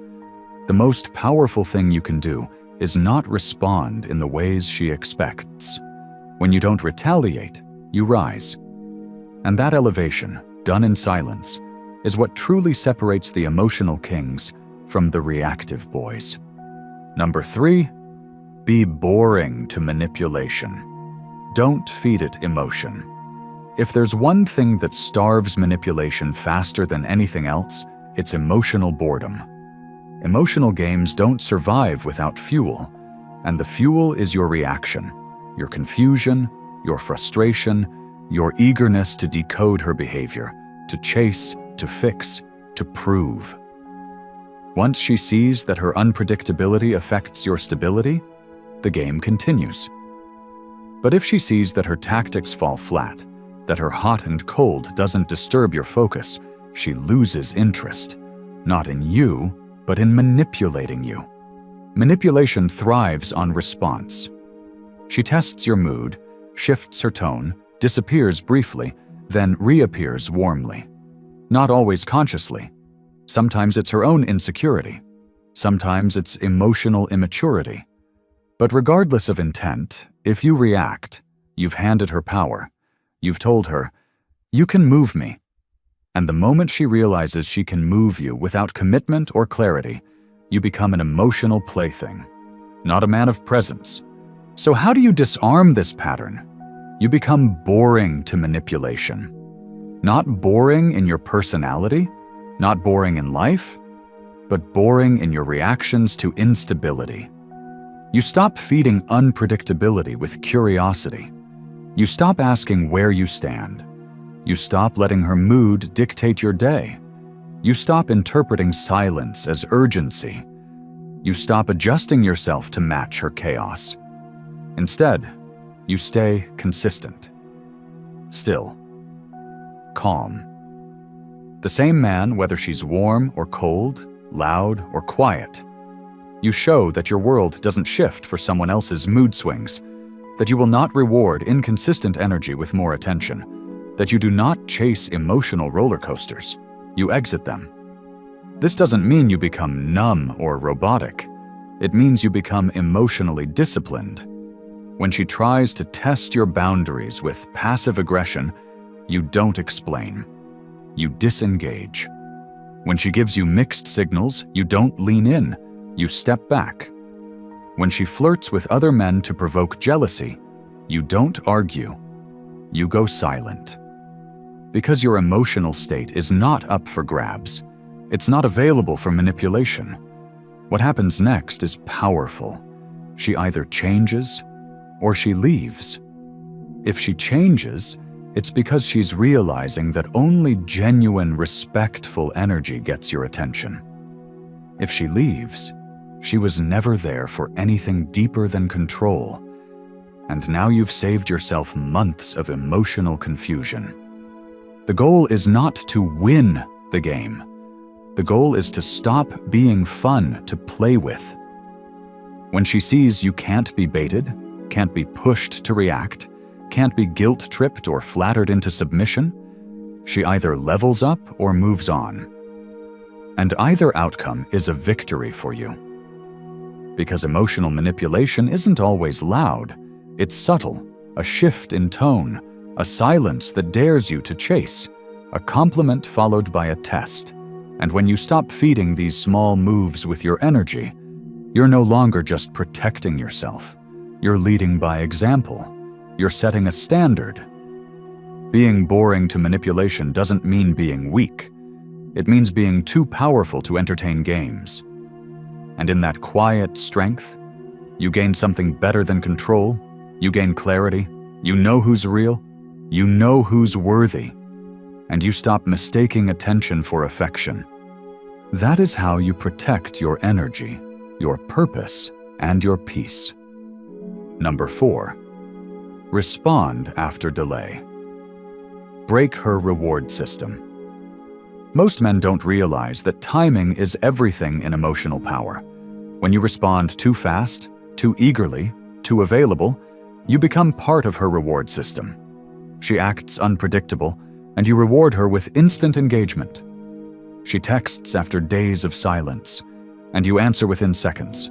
S1: The most powerful thing you can do is not respond in the ways she expects. When you don't retaliate, you rise. And that elevation, done in silence, is what truly separates the emotional kings from the reactive boys. Number 3, be boring to manipulation. Don't feed it emotion. If there's one thing that starves manipulation faster than anything else, it's emotional boredom. Emotional games don't survive without fuel, and the fuel is your reaction, your confusion, your frustration, your eagerness to decode her behavior, to chase, to fix, to prove. Once she sees that her unpredictability affects your stability, the game continues. But if she sees that her tactics fall flat, that her hot and cold doesn't disturb your focus, she loses interest, not in you, but in manipulating you. Manipulation thrives on response. She tests your mood, shifts her tone, disappears briefly, then reappears warmly. Not always consciously. Sometimes it's her own insecurity. Sometimes it's emotional immaturity. But regardless of intent, if you react, you've handed her power. You've told her, "You can move me." And the moment she realizes she can move you without commitment or clarity, you become an emotional plaything, not a man of presence. So how do you disarm this pattern? You become boring to manipulation. Not boring in your personality, not boring in life, but boring in your reactions to instability. You stop feeding unpredictability with curiosity. You stop asking where you stand. You stop letting her mood dictate your day. You stop interpreting silence as urgency. You stop adjusting yourself to match her chaos. Instead, you stay consistent, still, calm. The same man, whether she's warm or cold, loud or quiet. You show that your world doesn't shift for someone else's mood swings, that you will not reward inconsistent energy with more attention, that you do not chase emotional roller coasters. You exit them. This doesn't mean you become numb or robotic. It means you become emotionally disciplined. When she tries to test your boundaries with passive aggression, you don't explain. You disengage. When she gives you mixed signals, you don't lean in. You step back. When she flirts with other men to provoke jealousy, you don't argue. You go silent. Because your emotional state is not up for grabs. It's not available for manipulation. What happens next is powerful. She either changes or she leaves. If she changes, it's because she's realizing that only genuine, respectful energy gets your attention. If she leaves, she was never there for anything deeper than control. And now you've saved yourself months of emotional confusion. The goal is not to win the game. The goal is to stop being fun to play with. When she sees you can't be baited, can't be pushed to react, can't be guilt-tripped or flattered into submission, she either levels up or moves on. And either outcome is a victory for you. Because emotional manipulation isn't always loud. It's subtle, a shift in tone, a silence that dares you to chase, a compliment followed by a test. And when you stop feeding these small moves with your energy, you're no longer just protecting yourself. You're leading by example. You're setting a standard. Being boring to manipulation doesn't mean being weak. It means being too powerful to entertain games. And in that quiet strength, you gain something better than control. You gain clarity. You know who's real. You know who's worthy. And you stop mistaking attention for affection. That is how you protect your energy, your purpose, and your peace. Number 4. Respond after delay. Break her reward system. Most men don't realize that timing is everything in emotional power. When you respond too fast, too eagerly, too available, you become part of her reward system. She acts unpredictable, and you reward her with instant engagement. She texts after days of silence, and you answer within seconds.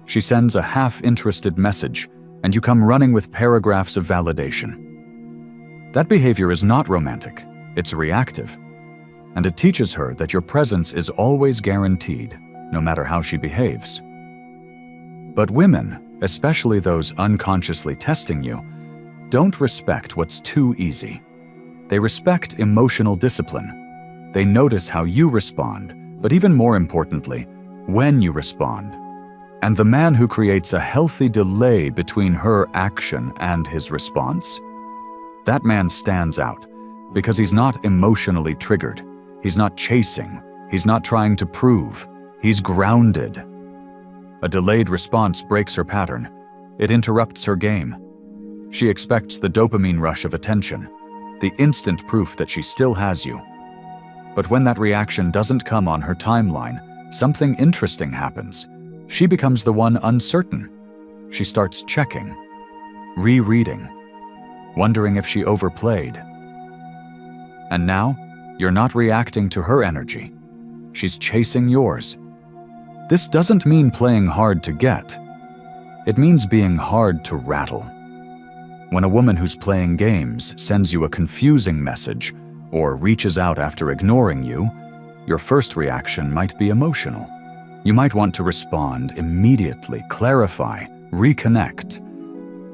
S1: She sends a half-interested message, and you come running with paragraphs of validation. That behavior is not romantic, it's reactive. And it teaches her that your presence is always guaranteed, no matter how she behaves. But women, especially those unconsciously testing you, don't respect what's too easy. They respect emotional discipline. They notice how you respond, but even more importantly, when you respond. And the man who creates a healthy delay between her action and his response, that man stands out because he's not emotionally triggered. He's not chasing. He's not trying to prove. He's grounded. A delayed response breaks her pattern. It interrupts her game. She expects the dopamine rush of attention, the instant proof that she still has you. But when that reaction doesn't come on her timeline, something interesting happens. She becomes the one uncertain. She starts checking, rereading, wondering if she overplayed. And now, you're not reacting to her energy. She's chasing yours. This doesn't mean playing hard to get. It means being hard to rattle. When a woman who's playing games sends you a confusing message or reaches out after ignoring you, your first reaction might be emotional. You might want to respond immediately, clarify, reconnect.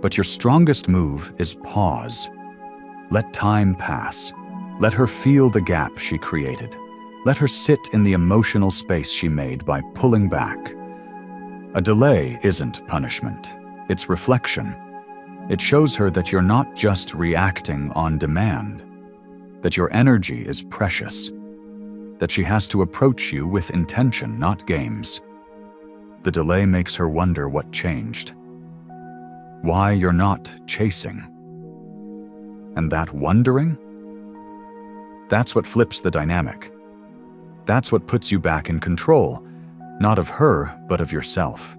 S1: But your strongest move is pause. Let time pass. Let her feel the gap she created. Let her sit in the emotional space she made by pulling back. A delay isn't punishment. It's reflection. It shows her that you're not just reacting on demand, that your energy is precious, that she has to approach you with intention, not games. The delay makes her wonder what changed, why you're not chasing. And that wondering? That's what flips the dynamic. That's what puts you back in control, not of her, but of yourself.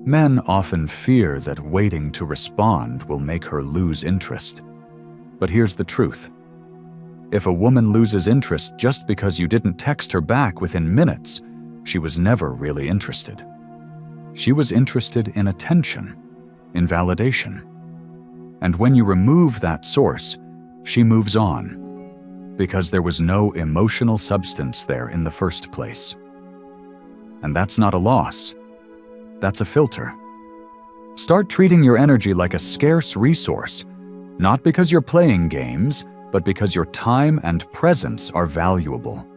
S1: Men often fear that waiting to respond will make her lose interest. But here's the truth. If a woman loses interest just because you didn't text her back within minutes, she was never really interested. She was interested in attention, in validation. And when you remove that source, she moves on, because there was no emotional substance there in the first place. And that's not a loss. That's a filter. Start treating your energy like a scarce resource, not because you're playing games, but because your time and presence are valuable.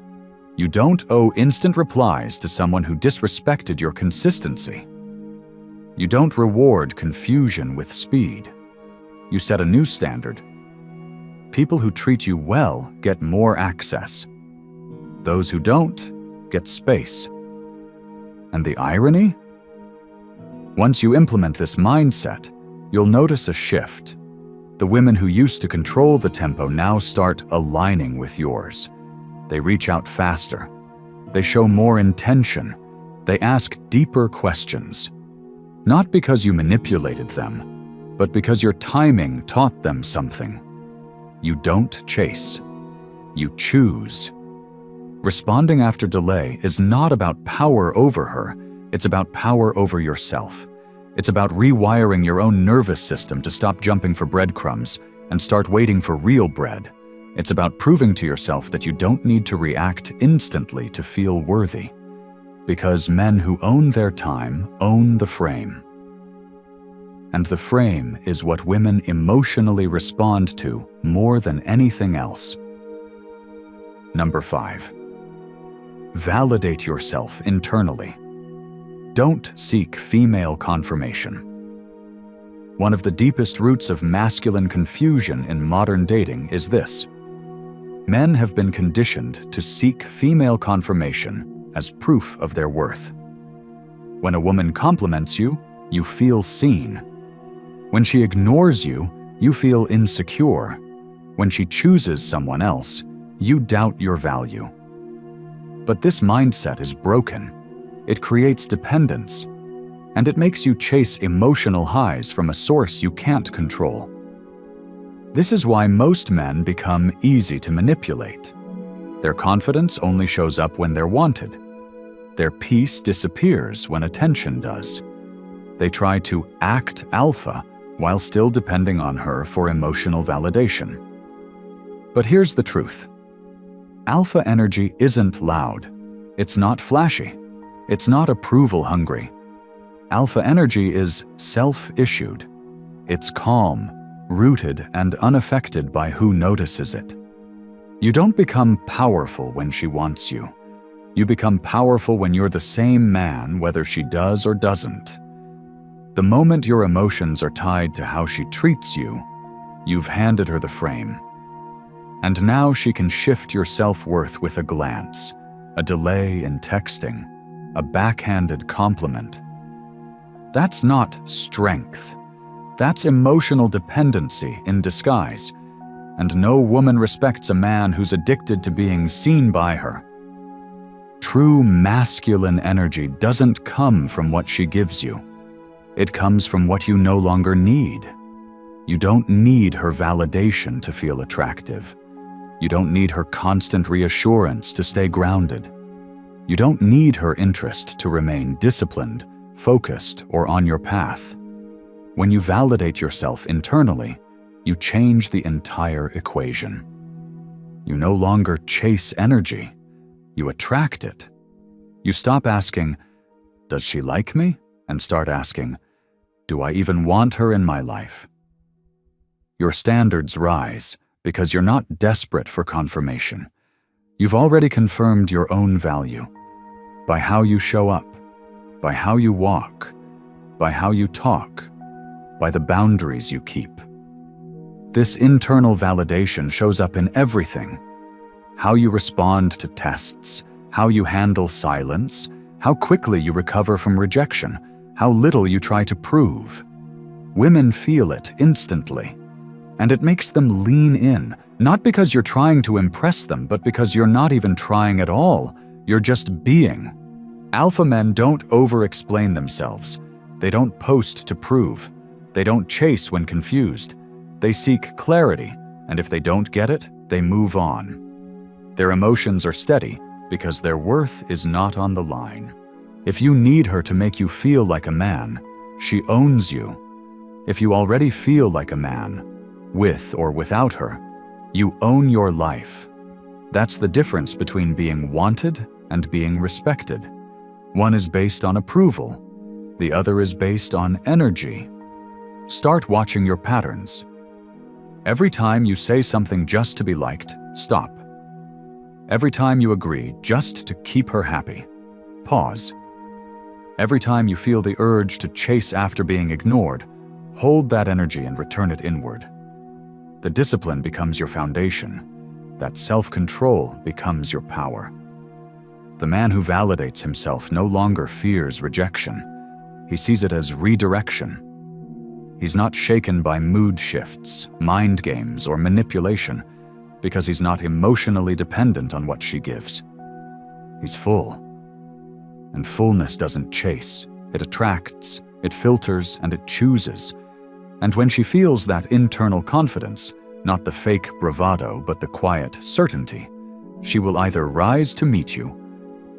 S1: You don't owe instant replies to someone who disrespected your consistency. You don't reward confusion with speed. You set a new standard. People who treat you well get more access. Those who don't get space. And the irony? Once you implement this mindset, you'll notice a shift. The women who used to control the tempo now start aligning with yours. They reach out faster. They show more intention. They ask deeper questions. Not because you manipulated them, but because your timing taught them something. You don't chase. You choose. Responding after delay is not about power over her. It's about power over yourself. It's about rewiring your own nervous system to stop jumping for breadcrumbs and start waiting for real bread, It's about proving to yourself that you don't need to react instantly to feel worthy, because men who own their time own the frame. And the frame is what women emotionally respond to more than anything else. Number 5. Validate yourself internally. Don't seek female confirmation. One of the deepest roots of masculine confusion in modern dating is this. Men have been conditioned to seek female confirmation as proof of their worth. When a woman compliments you, you feel seen. When she ignores you, you feel insecure. When she chooses someone else, you doubt your value. But this mindset is broken. It creates dependence, and it makes you chase emotional highs from a source you can't control. This is why most men become easy to manipulate. Their confidence only shows up when they're wanted. Their peace disappears when attention does. They try to act alpha while still depending on her for emotional validation. But here's the truth. Alpha energy isn't loud. It's not flashy. It's not approval hungry. Alpha energy is self-issued. It's calm, rooted and unaffected by who notices it. You don't become powerful when she wants you. You become powerful when you're the same man whether she does or doesn't. The moment your emotions are tied to how she treats you, you've handed her the frame. And now she can shift your self-worth with a glance, a delay in texting, a backhanded compliment. That's not strength. That's emotional dependency in disguise, and no woman respects a man who's addicted to being seen by her. True masculine energy doesn't come from what she gives you. It comes from what you no longer need. You don't need her validation to feel attractive. You don't need her constant reassurance to stay grounded. You don't need her interest to remain disciplined, focused, or on your path. When you validate yourself internally, you change the entire equation. You no longer chase energy, you attract it. You stop asking, "Does she like me?" and start asking, "Do I even want her in my life?" Your standards rise because you're not desperate for confirmation. You've already confirmed your own value by how you show up, by how you walk, by how you talk, by the boundaries you keep. This internal validation shows up in everything. How you respond to tests, how you handle silence, how quickly you recover from rejection, how little you try to prove. Women feel it instantly, and it makes them lean in, not because you're trying to impress them, but because you're not even trying at all. You're just being. Alpha men don't over-explain themselves. They don't post to prove. They don't chase when confused. They seek clarity, and if they don't get it, they move on. Their emotions are steady because their worth is not on the line. If you need her to make you feel like a man, she owns you. If you already feel like a man, with or without her, you own your life. That's the difference between being wanted and being respected. One is based on approval. The other is based on energy. Start watching your patterns. Every time you say something just to be liked, stop. Every time you agree just to keep her happy, pause. Every time you feel the urge to chase after being ignored, hold that energy and return it inward. The discipline becomes your foundation. That self-control becomes your power. The man who validates himself no longer fears rejection. He sees it as redirection. He's not shaken by mood shifts, mind games, or manipulation because he's not emotionally dependent on what she gives. He's full. And fullness doesn't chase. It attracts, it filters, and it chooses. And when she feels that internal confidence, not the fake bravado, but the quiet certainty, she will either rise to meet you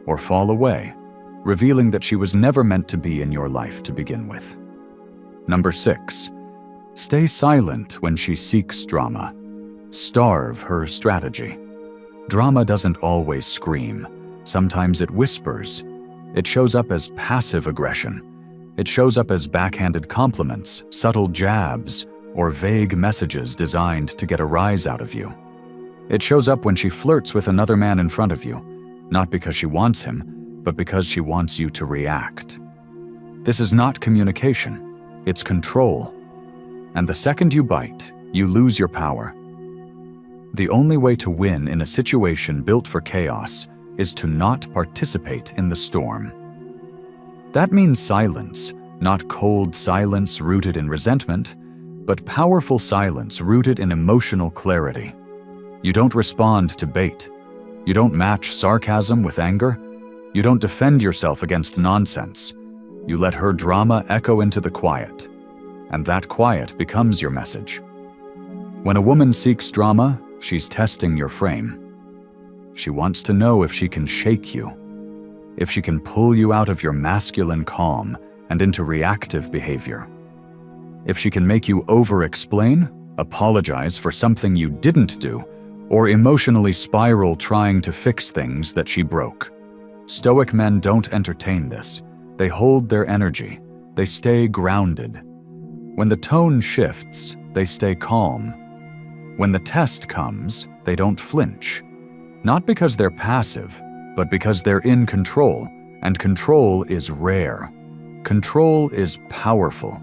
S1: or fall away, revealing that she was never meant to be in your life to begin with. Number 6, stay silent when she seeks drama. Starve her strategy. Drama doesn't always scream. Sometimes it whispers. It shows up as passive aggression. It shows up as backhanded compliments, subtle jabs, or vague messages designed to get a rise out of you. It shows up when she flirts with another man in front of you, not because she wants him, but because she wants you to react. This is not communication, it's control. And the second you bite, you lose your power. The only way to win in a situation built for chaos is to not participate in the storm. That means silence, not cold silence rooted in resentment, but powerful silence rooted in emotional clarity. You don't respond to bait. You don't match sarcasm with anger. You don't defend yourself against nonsense. You let her drama echo into the quiet, and that quiet becomes your message. When a woman seeks drama, she's testing your frame. She wants to know if she can shake you, if she can pull you out of your masculine calm and into reactive behavior. If she can make you over-explain, apologize for something you didn't do, or emotionally spiral trying to fix things that she broke. Stoic men don't entertain this. They hold their energy. They stay grounded. When the tone shifts, they stay calm. When the test comes, they don't flinch. Not because they're passive, but because they're in control, and control is rare. Control is powerful.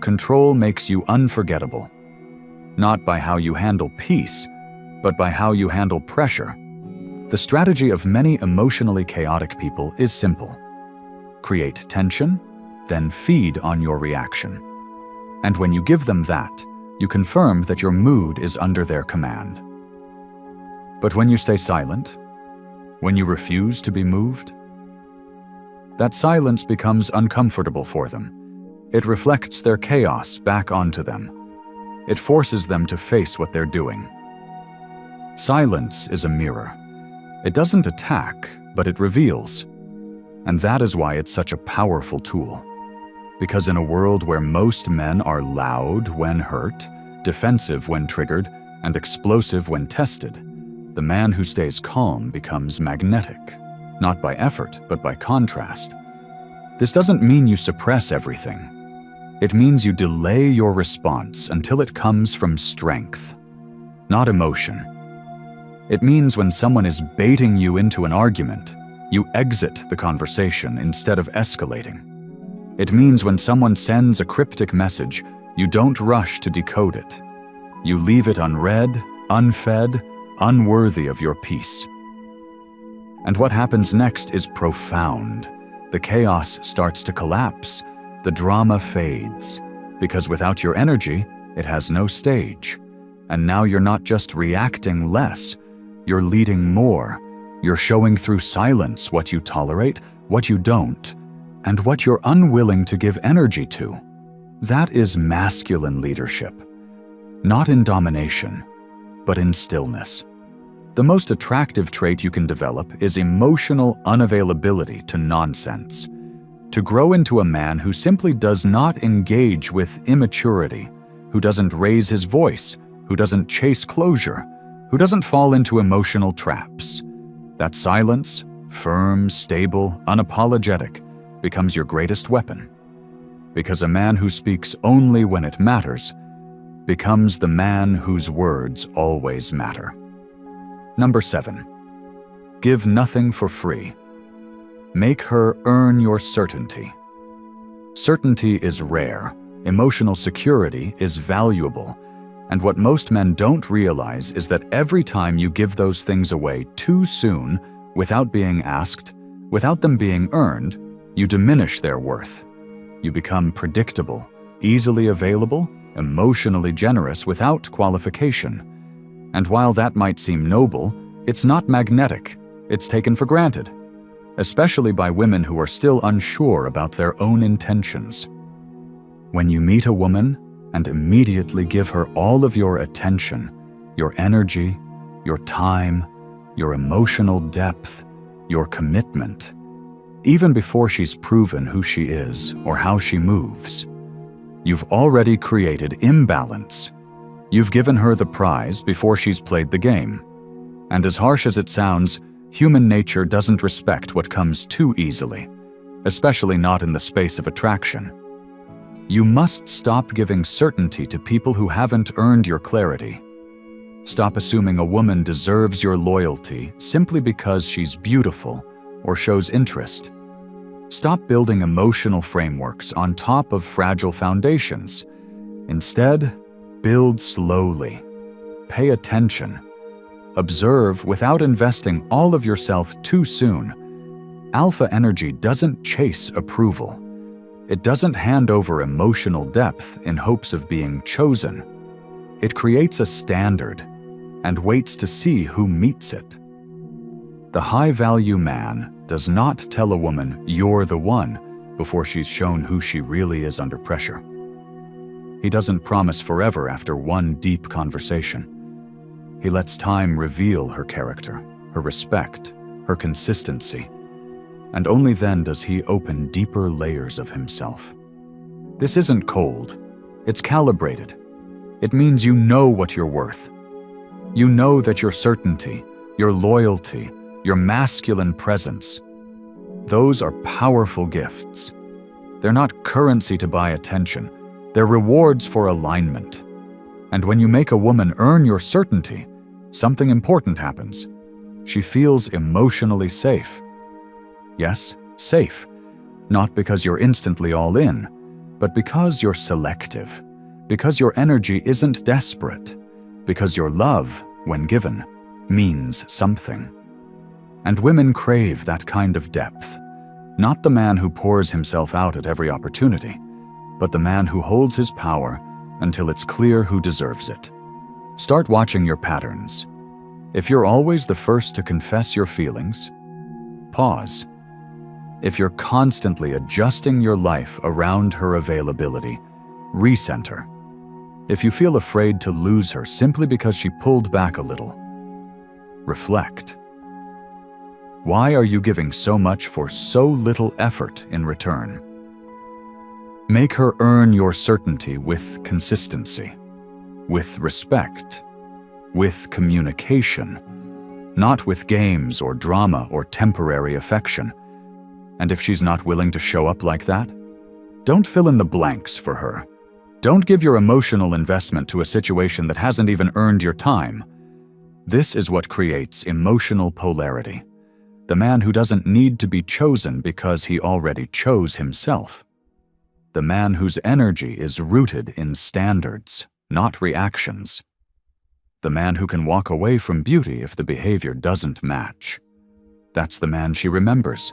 S1: Control makes you unforgettable. Not by how you handle peace, but by how you handle pressure. The strategy of many emotionally chaotic people is simple. Create tension, then feed on your reaction. And when you give them that, you confirm that your mood is under their command. But when you stay silent, when you refuse to be moved, that silence becomes uncomfortable for them. It reflects their chaos back onto them. It forces them to face what they're doing. Silence is a mirror. It doesn't attack, but it reveals. And that is why it's such a powerful tool. Because in a world where most men are loud when hurt, defensive when triggered, and explosive when tested, the man who stays calm becomes magnetic, not by effort, but by contrast. This doesn't mean you suppress everything. It means you delay your response until it comes from strength, not emotion. It means when someone is baiting you into an argument, you exit the conversation instead of escalating. It means when someone sends a cryptic message, you don't rush to decode it. You leave it unread, unfed, unworthy of your peace. And what happens next is profound. The chaos starts to collapse. The drama fades. Because without your energy, it has no stage. And now you're not just reacting less, you're leading more. You're showing through silence what you tolerate, what you don't, and what you're unwilling to give energy to. That is masculine leadership. Not in domination, but in stillness. The most attractive trait you can develop is emotional unavailability to nonsense. To grow into a man who simply does not engage with immaturity, who doesn't raise his voice, who doesn't chase closure, who doesn't fall into emotional traps. That silence, firm, stable, unapologetic, becomes your greatest weapon. Because a man who speaks only when it matters becomes the man whose words always matter. Number 7. Give nothing for free. Make her earn your certainty. Certainty is rare. Emotional security is valuable. And what most men don't realize is that every time you give those things away too soon, without being asked, without them being earned, you diminish their worth. You become predictable, easily available, emotionally generous without qualification. And while that might seem noble, it's not magnetic. It's taken for granted, especially by women who are still unsure about their own intentions. When you meet a woman and immediately give her all of your attention, your energy, your time, your emotional depth, your commitment, even before she's proven who she is or how she moves, you've already created imbalance. You've given her the prize before she's played the game. And as harsh as it sounds, human nature doesn't respect what comes too easily, especially not in the space of attraction. You must stop giving certainty to people who haven't earned your clarity. Stop assuming a woman deserves your loyalty simply because she's beautiful or shows interest. Stop building emotional frameworks on top of fragile foundations. Instead, build slowly. Pay attention. Observe without investing all of yourself too soon. Alpha energy doesn't chase approval. It doesn't hand over emotional depth in hopes of being chosen. It creates a standard and waits to see who meets it. The high-value man does not tell a woman, "You're the one," before she's shown who she really is under pressure. He doesn't promise forever after one deep conversation. He lets time reveal her character, her respect, her consistency, and only then does he open deeper layers of himself. This isn't cold, it's calibrated. It means you know what you're worth. You know that your certainty, your loyalty, your masculine presence, those are powerful gifts. They're not currency to buy attention, they're rewards for alignment. And when you make a woman earn your certainty, something important happens. She feels emotionally safe. Yes, safe. Not because you're instantly all in, but because you're selective. Because your energy isn't desperate. Because your love, when given, means something. And women crave that kind of depth. Not the man who pours himself out at every opportunity, but the man who holds his power until it's clear who deserves it. Start watching your patterns. If you're always the first to confess your feelings, pause. If you're constantly adjusting your life around her availability, recenter. If you feel afraid to lose her simply because she pulled back a little, reflect. Why are you giving so much for so little effort in return? Make her earn your certainty with consistency, with respect, with communication, not with games or drama or temporary affection. And if she's not willing to show up like that, don't fill in the blanks for her. Don't give your emotional investment to a situation that hasn't even earned your time. This is what creates emotional polarity. The man who doesn't need to be chosen because he already chose himself. The man whose energy is rooted in standards, not reactions. The man who can walk away from beauty if the behavior doesn't match. That's the man she remembers.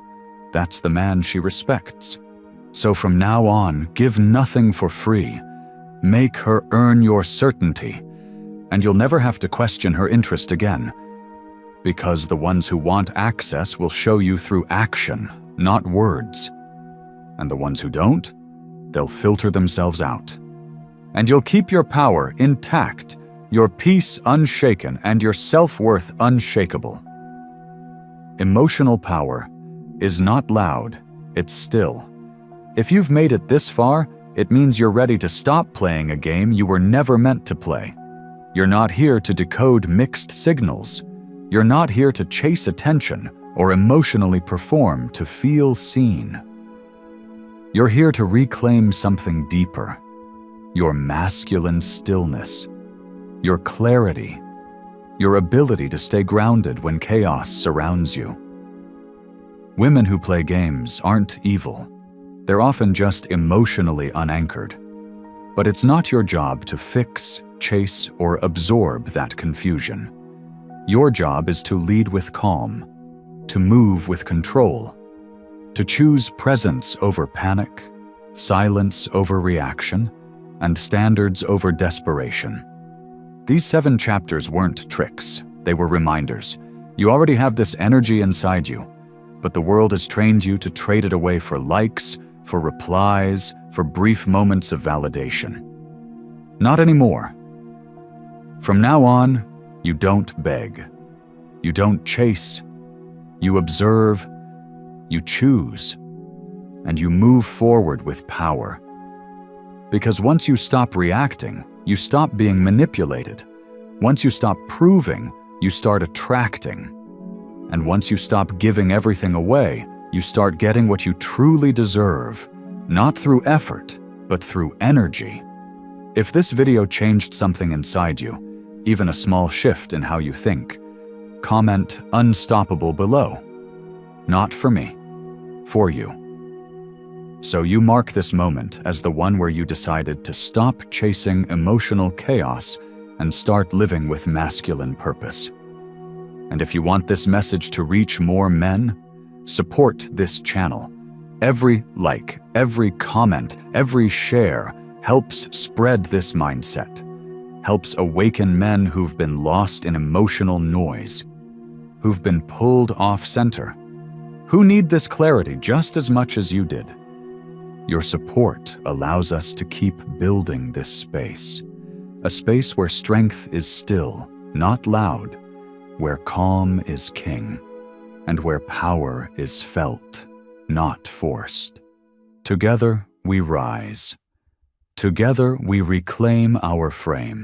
S1: That's the man she respects. So from now on, give nothing for free. Make her earn your certainty, and you'll never have to question her interest again. Because the ones who want access will show you through action, not words. And the ones who don't, they'll filter themselves out. And you'll keep your power intact, your peace unshaken, and your self-worth unshakable. Emotional power is not loud, it's still. If you've made it this far, it means you're ready to stop playing a game you were never meant to play. You're not here to decode mixed signals. You're not here to chase attention or emotionally perform to feel seen. You're here to reclaim something deeper. Your masculine stillness. Your clarity. Your ability to stay grounded when chaos surrounds you. Women who play games aren't evil. They're often just emotionally unanchored. But it's not your job to fix, chase, or absorb that confusion. Your job is to lead with calm, to move with control, to choose presence over panic, silence over reaction, and standards over desperation. These 7 chapters weren't tricks, they were reminders. You already have this energy inside you, but the world has trained you to trade it away for likes, for replies, for brief moments of validation. Not anymore. From now on, you don't beg. You don't chase. You observe. You choose. And you move forward with power. Because once you stop reacting, you stop being manipulated. Once you stop proving, you start attracting. And once you stop giving everything away, you start getting what you truly deserve, not through effort, but through energy. If this video changed something inside you, even a small shift in how you think, comment "unstoppable" below. Not for me, for you. So you mark this moment as the one where you decided to stop chasing emotional chaos and start living with masculine purpose. And if you want this message to reach more men, support this channel. Every like, every comment, every share helps spread this mindset, helps awaken men who've been lost in emotional noise, who've been pulled off center, who need this clarity just as much as you did. Your support allows us to keep building this space, a space where strength is still, not loud, where calm is king, and where power is felt, not forced. Together we rise. Together we reclaim our frame.